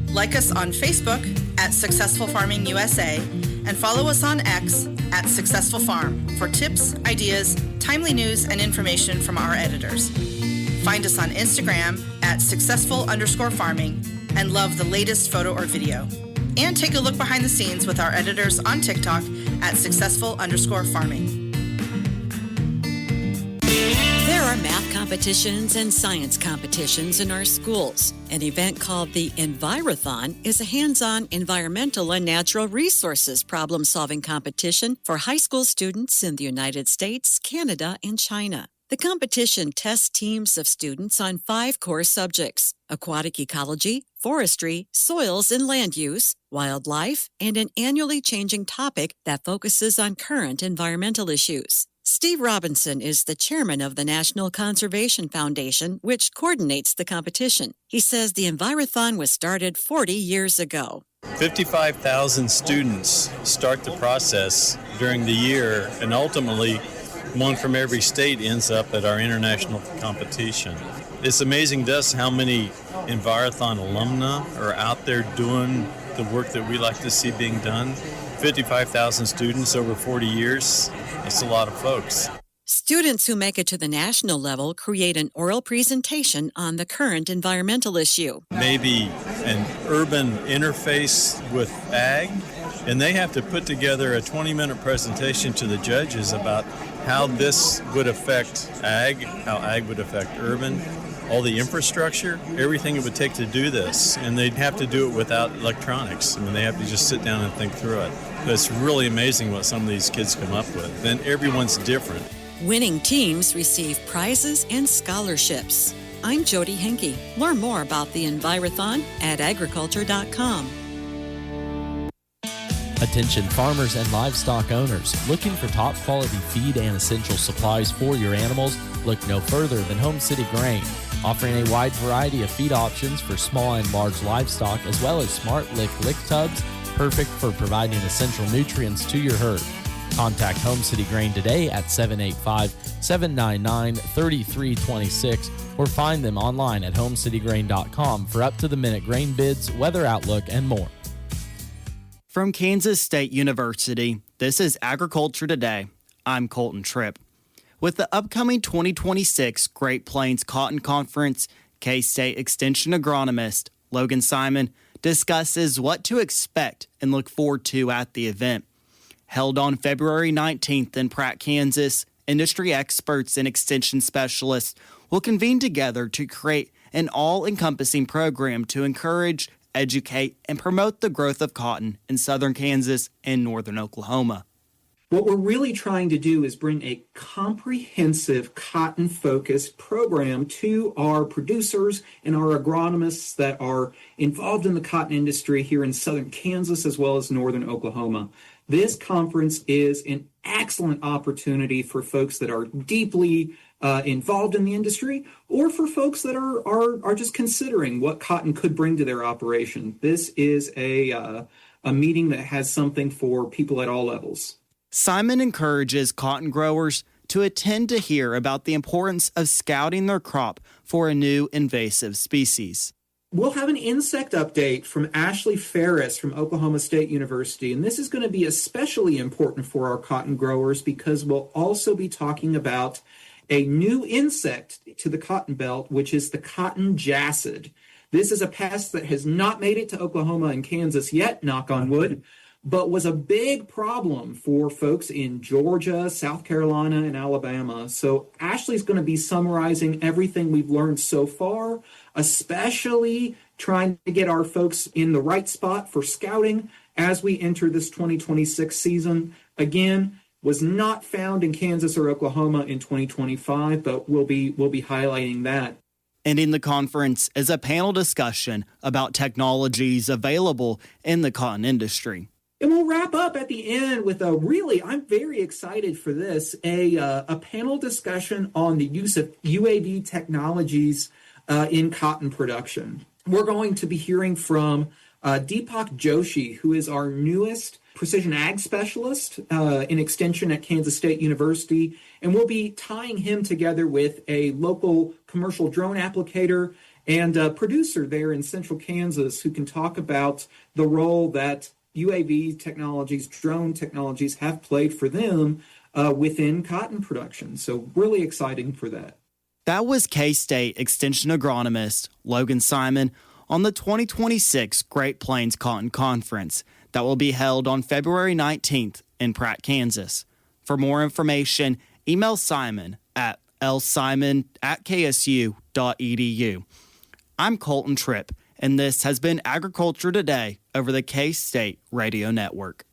Like us on Facebook at Successful Farming USA and follow us on X at Successful Farm for tips, ideas, timely news, and information from our editors. Find us on Instagram at successful_farming and love the latest photo or video. And take a look behind the scenes with our editors on TikTok at successful_farming. There are math competitions and science competitions in our schools. An event called the Envirothon is a hands-on environmental and natural resources problem-solving competition for high school students in the United States, Canada, and China. The competition tests teams of students on 5 core subjects: aquatic ecology, forestry, soils and land use, wildlife, and an annually changing topic that focuses on current environmental issues. Steve Robinson is the chairman of the National Conservation Foundation, which coordinates the competition. He says the Envirothon was started 40 years ago. 55,000 students start the process during the year, and ultimately one from every state ends up at our international competition. It's amazing to us how many Envirothon alumni are out there doing the work that we like to see being done. 55,000 students over 40 years, that's a lot of folks. Students who make it to the national level create an oral presentation on the current environmental issue. Maybe an urban interface with ag, and they have to put together a 20-minute presentation to the judges about how this would affect ag, how ag would affect urban, all the infrastructure, everything it would take to do this. And they'd have to do it without electronics. I mean, they have to just sit down and think through it. But it's really amazing what some of these kids come up with. And everyone's different. Winning teams receive prizes and scholarships. I'm Jody Henke. Learn more about the Envirothon at agriculture.com. Attention farmers and livestock owners looking for top quality feed and essential supplies for your animals. Look no further than Home City Grain, offering a wide variety of feed options for small and large livestock, as well as Smart Lick tubs, perfect for providing essential nutrients to your herd. Contact Home City Grain today at 785-799-3326 or find them online at homecitygrain.com for up-to-the-minute grain bids, weather outlook, and more. From Kansas State University, this is Agriculture Today. I'm Colton Tripp. With the upcoming 2026 Great Plains Cotton Conference, K-State Extension agronomist Logan Simon discusses what to expect and look forward to at the event. Held on February 19th in Pratt, Kansas, industry experts and extension specialists will convene together to create an all-encompassing program to encourage, educate, and promote the growth of cotton in southern Kansas and northern Oklahoma. What we're really trying to do is bring a comprehensive cotton-focused program to our producers and our agronomists that are involved in the cotton industry here in southern Kansas as well as northern Oklahoma. This conference is an excellent opportunity for folks that are deeply involved in the industry, or for folks that are just considering what cotton could bring to their operation. This is a meeting that has something for people at all levels. Simon encourages cotton growers to attend to hear about the importance of scouting their crop for a new invasive species. We'll have an insect update from Ashley Ferris from Oklahoma State University, and this is going to be especially important for our cotton growers because we'll also be talking about a new insect to the cotton belt, which is the cotton jacid. This is a pest that has not made it to Oklahoma and Kansas yet, knock on wood, but was a big problem for folks in Georgia, South Carolina, and Alabama. So Ashley's going to be summarizing everything we've learned so far, especially trying to get our folks in the right spot for scouting as we enter this 2026 season. Again, was not found in Kansas or Oklahoma in 2025, but we'll be highlighting that. Ending the conference is a panel discussion about technologies available in the cotton industry. And we'll wrap up at the end with I'm very excited for this, a panel discussion on the use of UAV technologies in cotton production. We're going to be hearing from Deepak Joshi, who is our newest precision ag specialist in extension at Kansas State University, and we'll be tying him together with a local commercial drone applicator and a producer there in central Kansas who can talk about the role that UAV technologies, drone technologies have played for them within cotton production. So really exciting for that. That was K-State Extension agronomist Logan Simon on the 2026 Great Plains Cotton Conference that will be held on February 19th in Pratt, Kansas. For more information, email Simon at lsimon@ksu.edu. I'm Colton Tripp, and this has been Agriculture Today over the K-State Radio Network.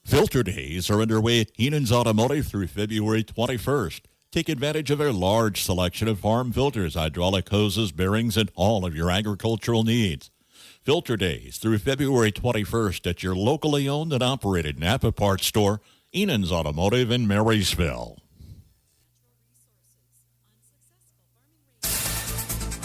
Filter days are underway at Enan's Automotive through February 21st. Take advantage of their large selection of farm filters, hydraulic hoses, bearings, and all of your agricultural needs. Filter days through February 21st at your locally owned and operated Napa Parts store, Enan's Automotive in Marysville.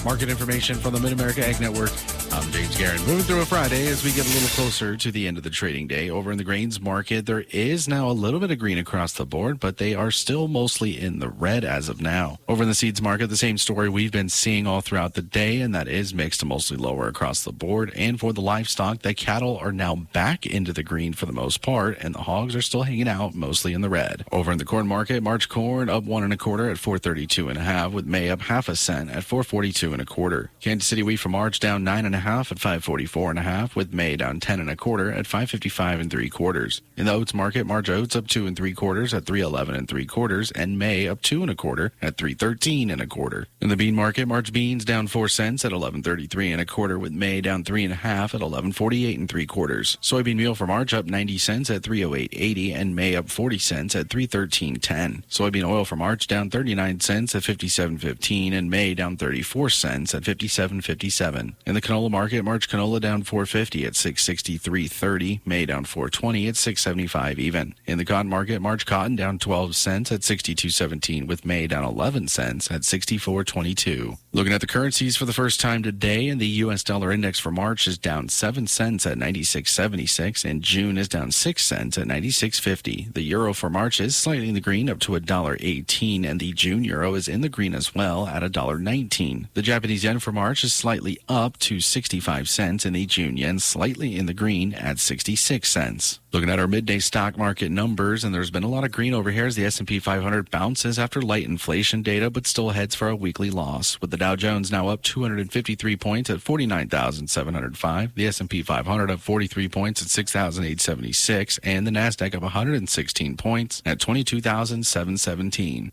Market information from the Mid-America Ag Network. I'm James Guerin. Moving through a Friday as we get a little closer to the end of the trading day. Over in the grains market, there is now a little bit of green across the board, but they are still mostly in the red as of now. Over in the seeds market, the same story we've been seeing all throughout the day, and that is mixed to mostly lower across the board. And for the livestock, the cattle are now back into the green for the most part, and the hogs are still hanging out mostly in the red. Over in the corn market, March corn up 1 1/4 at 432.5, with May up 0.5 cent at 442.5. 152.25. Kansas City wheat for March down 9.5 at 544.5, with May down 10.25 at 555.75. In the oats market, March oats up 2 3/4 at 311 3/4, and May up 2 1/4 at 313 1/4. In the bean market, March beans down 4 cents at 11.33 1/4, with May down 3.5 at 11.48 3/4. Soybean meal for March up 90 cents at 308.80, and May up 40 cents at 313.10. Soybean oil for March down 39 cents at 57.15, and May down 34 cents at 57.57. In the canola market, March canola down 4.50 at 663.30, May down 4.20 at 6.75 even. In the cotton market, March cotton down 12 cents at 62.17, with May down 11 cents at 64.22. Looking at the currencies for the first time today, and the U.S. dollar index for March is down 7 cents at 96.76, and June is down 6 cents at 96.50. The euro for March is slightly in the green, up to $1.18, and the June euro is in the green as well at $1.19. The Japanese yen for March is slightly up to 65 cents, and the June yen slightly in the green at 66 cents. Looking at our midday stock market numbers, and there's been a lot of green over here as the S&P 500 bounces after light inflation data, but still heads for a weekly loss, with the Dow Jones now up 253 points at 49,705, the S&P 500 up 43 points at 6,876, and the Nasdaq up 116 points at 22,717.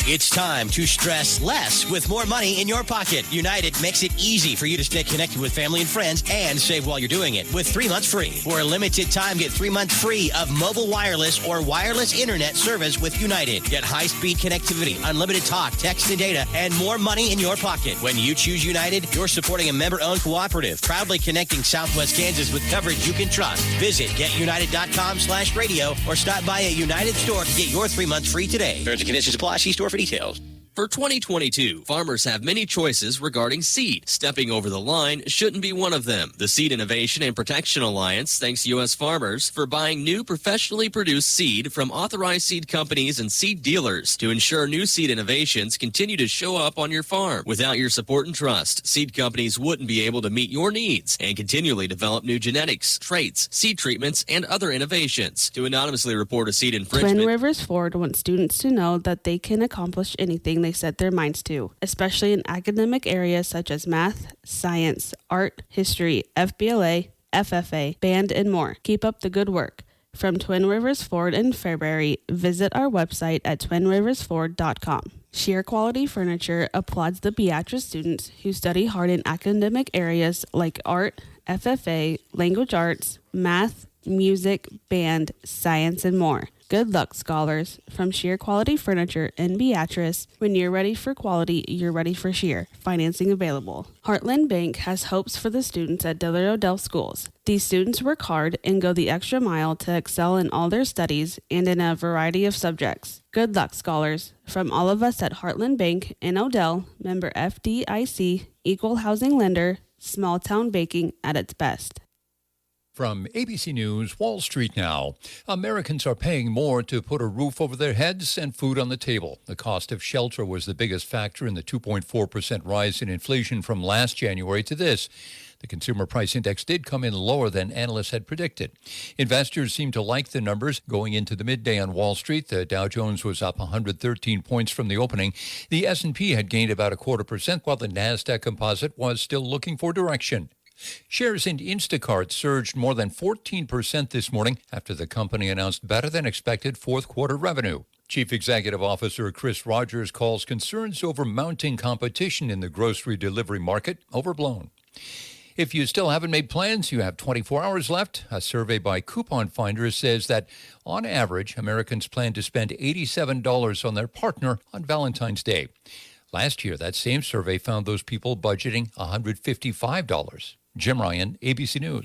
It's time to stress less with more money in your pocket. United makes it easy for you to stay connected with family and friends and save while you're doing it with 3 months free. For a limited time, get 3 months free of mobile wireless or wireless internet service with United. Get high-speed connectivity, unlimited talk, text, and data, and more money in your pocket. When you choose United, you're supporting a member-owned cooperative, proudly connecting Southwest Kansas with coverage you can trust. Visit getunited.com/radio or stop by a United store to get your 3 months free today. Terms and conditions apply. See store for details. For 2022, farmers have many choices regarding seed. Stepping over the line shouldn't be one of them. The Seed Innovation and Protection Alliance thanks U.S. farmers for buying new professionally produced seed from authorized seed companies and seed dealers to ensure new seed innovations continue to show up on your farm. Without your support and trust, seed companies wouldn't be able to meet your needs and continually develop new genetics, traits, seed treatments, and other innovations. To anonymously report a seed infringement, Twin Rivers Ford wants students to know that they can accomplish anything they set their minds to, especially in academic areas such as math, science, art, history, FBLA, FFA, band, and more. Keep up the good work. From Twin Rivers Ford in Fairbury, visit our website at twinriversford.com. Sheer Quality Furniture applauds the Beatrice students who study hard in academic areas like art, FFA, language arts, math, music, band, science, and more. Good luck, scholars. From Sheer Quality Furniture in Beatrice, when you're ready for quality, you're ready for Sheer. Financing available. Heartland Bank has hopes for the students at Dillard Odell schools. These students work hard and go the extra mile to excel in all their studies and in a variety of subjects. Good luck, scholars. From all of us at Heartland Bank in Odell, member FDIC, equal housing lender, small town banking at its best. From ABC News, Wall Street now. Americans are paying more to put a roof over their heads and food on the table. The cost of shelter was the biggest factor in the 2.4% rise in inflation from last January to this. The Consumer Price Index did come in lower than analysts had predicted. Investors seem to like the numbers. Going into the midday on Wall Street, the Dow Jones was up 113 points from the opening. The S&P had gained about 0.25%, while the Nasdaq Composite was still looking for direction. Shares in Instacart surged more than 14% this morning after the company announced better than expected fourth quarter revenue. Chief Executive Officer Chris Rogers calls concerns over mounting competition in the grocery delivery market overblown. If you still haven't made plans, you have 24 hours left. A survey by Coupon Finder says that, on average, Americans plan to spend $87 on their partner on Valentine's Day. Last year, that same survey found those people budgeting $155. Jim Ryan, ABC News.